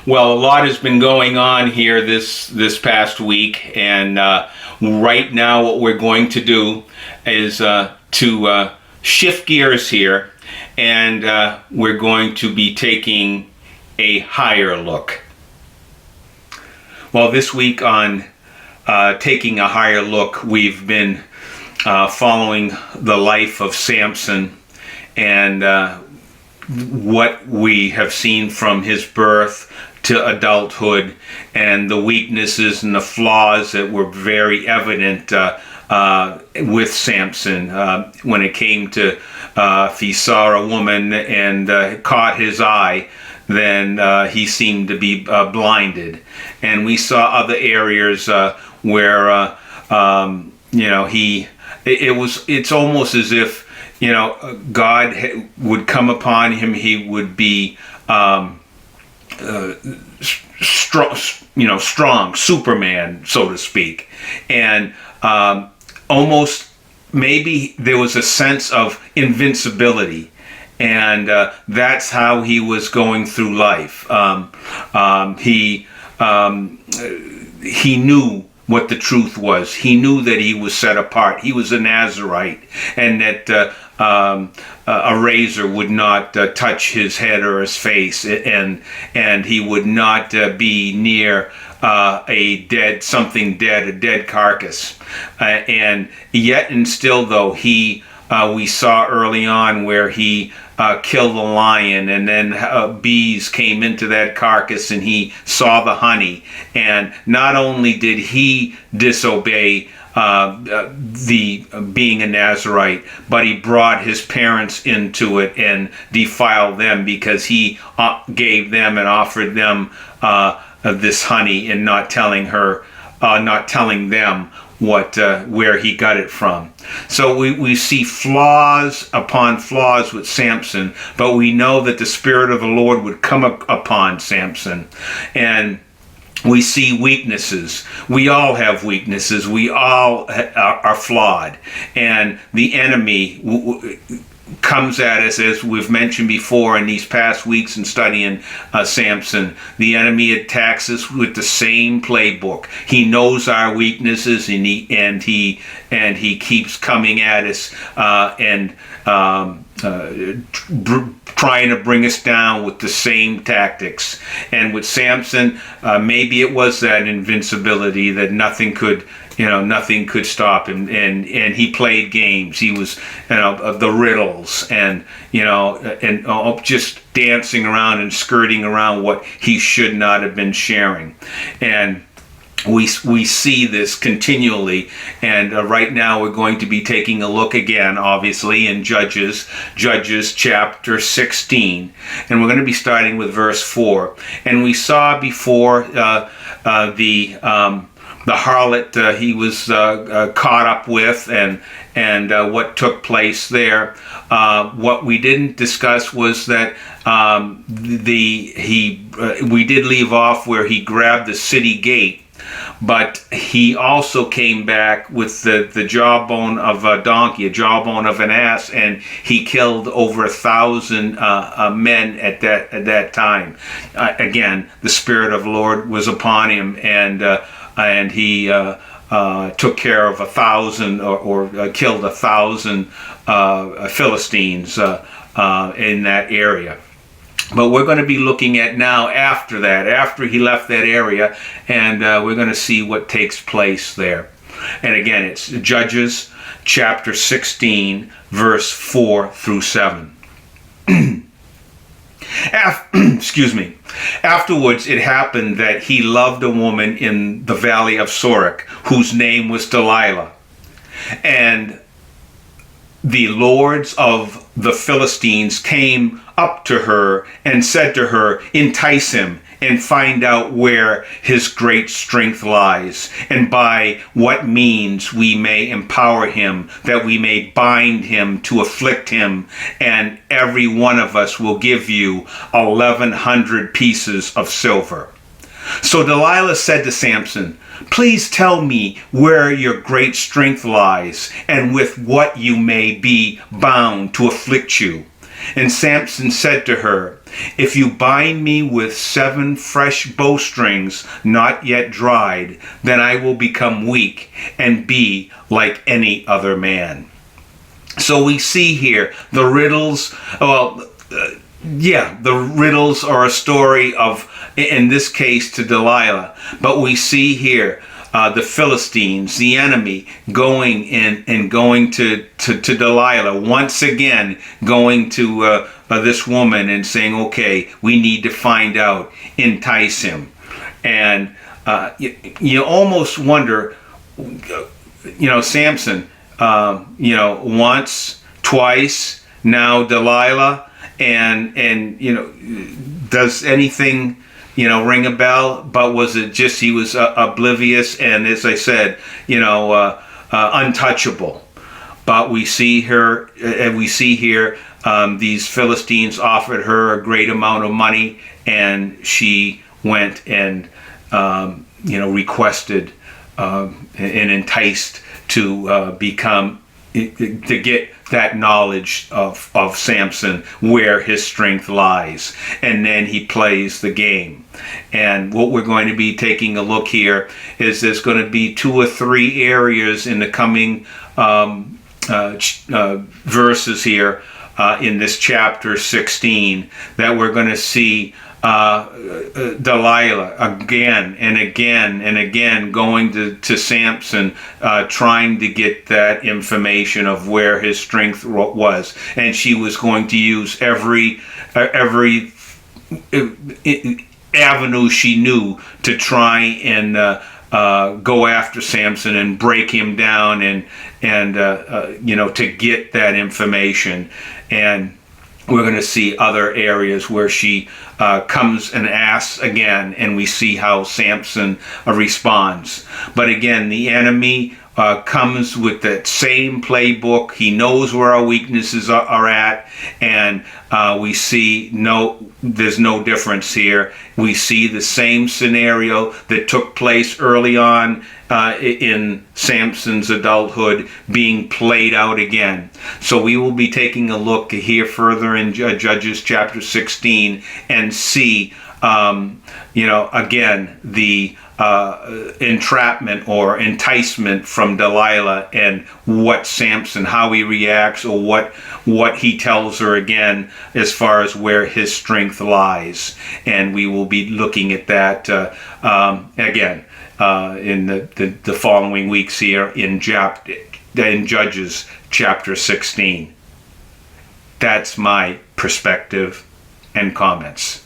Well, a lot has been going on here this past week, and right now what we're going to do is to shift gears here, and we're going to be taking a higher look. Well, this week on taking a higher look, we've been following the life of Samson and what we have seen from his birth to adulthood, and the weaknesses and the flaws that were very evident with Samson when it came to if he saw a woman and caught his eye, then he seemed to be blinded. And we saw other areas where it's almost as if God would come upon him. He would be strong, Superman, so to speak, and almost maybe there was a sense of invincibility, and that's how he was going through life. He knew what the truth was. He knew that he was set apart. He was a Nazirite, and that a razor would not touch his head or his face, and he would not be near a dead carcass. And yet and still, though, we saw early on where he killed a lion, and then bees came into that carcass, and he saw the honey. And not only did he disobey the being a Nazirite, but he brought his parents into it and defiled them, because he gave them and offered them this honey, and not telling them where he got it from. So we see flaws upon flaws with Samson, but we know that the Spirit of the Lord would come upon Samson. And we see weaknesses. We all have weaknesses. We all are flawed. And the enemy comes at us, as we've mentioned before in these past weeks in studying Samson. The enemy attacks us with the same playbook. He knows our weaknesses, and he keeps coming at us trying to bring us down with the same tactics. And with Samson, maybe it was that invincibility that nothing could stop him, and he played games. He was, the riddles, and just dancing around and skirting around what he should not have been sharing. And we see this continually, and right now we're going to be taking a look again, obviously, in Judges chapter 16, and we're going to be starting with verse 4. And we saw before the harlot he was caught up with, and what took place there. What we didn't discuss was that we did leave off where he grabbed the city gate, but he also came back with the jawbone of a donkey, a jawbone of an ass, and he killed over 1,000 men at that time. Again, the Spirit of the Lord was upon him, and he took care of 1,000 or killed 1,000 Philistines in that area. But we're going to be looking at now after he left that area, and we're going to see what takes place there. And again, it's Judges chapter 16, verse 4 through 7. Excuse me. Afterwards, it happened that he loved a woman in the valley of Sorek, whose name was Delilah. And the lords of the Philistines came up to her and said to her, "Entice him and find out where his great strength lies, and by what means we may empower him, that we may bind him to afflict him, and every one of us will give you 1,100 pieces of silver." So Delilah said to Samson, "Please tell me where your great strength lies, and with what you may be bound to afflict you." And Samson said to her, If you bind me with 7 fresh bowstrings not yet dried, then I will become weak and be like any other man. So we see here the riddles, the riddles are a story of, in this case, to Delilah. But we see here the Philistines, the enemy, going to Delilah, once again going to this woman and saying, okay, we need to find out, entice him. And you almost wonder, Samson, once, twice, now Delilah, and does anything ring a bell? But was it just he was oblivious and, as I said, untouchable? But we see here these Philistines offered her a great amount of money, and she went and requested and enticed to get that knowledge of Samson, where his strength lies. And then he plays the game. And what we're going to be taking a look here is there's going to be 2 or 3 areas in the coming verses here in this chapter 16 that we're going to see Delilah again and again and again going to Samson, trying to get that information of where his strength was, and she was going to use every avenue she knew to try and go after Samson and break him down and to get that information. And we're going to see other areas where she comes and asks again, and we see how Samson responds. But again, the enemy comes with that same playbook. He knows where our weaknesses are at, and we see there's no difference here. We see the same scenario that took place early on in Samson's adulthood being played out again. So we will be taking a look here further in Judges chapter 16 and see, again, the entrapment or enticement from Delilah, and what Samson, how he reacts, or what he tells her again as far as where his strength lies. And we will be looking at that again in the following weeks here in Judges chapter 16. That's my perspective and comments.